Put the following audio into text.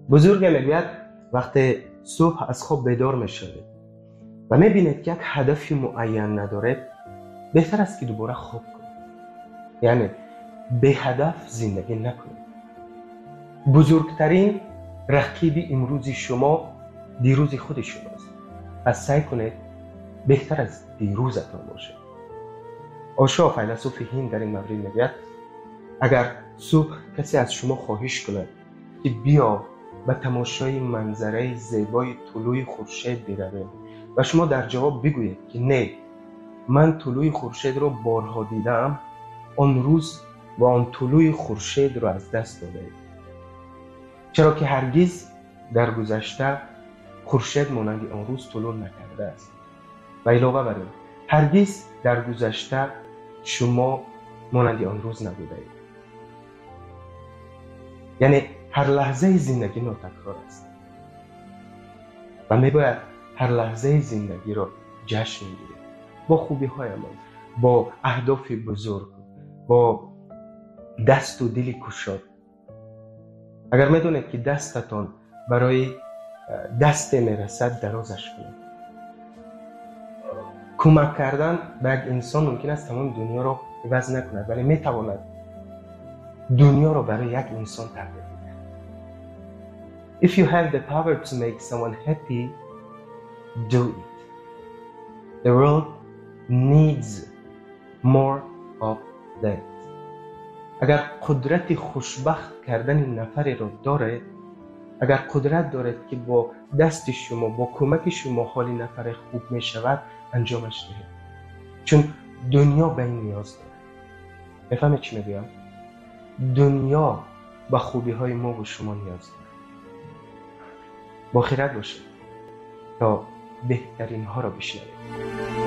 بزرگ میگوید وقتی صبح از خواب بیدار میشوید و میبینید که یک هدف معین ندارید، بهتر است که دوباره خواب کنید. یعنی به هدف زندگی نکنید. بزرگترین رقیب امروز شما دیروز خود شماست. پس سعی کنید بهتر از دیروزتان باشید. اوشو فیلسوف هند در این مورد میگوید اگر صبح کسی از شما خواهش کند که بیا به تماشای منظره زیبای طلوع خورشید برویم و شما در جواب بگویید که نه، من طلوع خورشید را بارها دیدم، آن روز و آن طلوع خورشید را از دست دادید، چرا که هرگز در گذشته خورشید مانند آن روز طلوع نکرده است. و علاوه بر این هرگز در گذشته شما مانند آن روز نبودید. یعنی هر لحظه زندگی ناتکرار است و میباید هر لحظه زندگی را جشن بگیرید با خوبی هایمان، با اهداف بزرگ، با دست و دل گشاد. اگر میدونید که دستتان برای دست میرسد، درازش کنید. کمک کردن به یک انسان ممکن است تمام دنیا را عوض نکند، ولی میتواند دنیا را برای یک انسان تغییر بده. If you have the power to make someone happy, do it. The world needs more of that. اگر قدرت خوشبخت کردن نفری را دارید، اگر قدرت دارید که با دست شما، با کمک شما حال نفر خوب می شود، انجامش دهید. چون دنیا به این نیاز داره. بفهمید چی میگم؟ دنیا با خوبی های ما و شما نیاز داره. با خیرت باشید تا بهترین ها را بشنوید.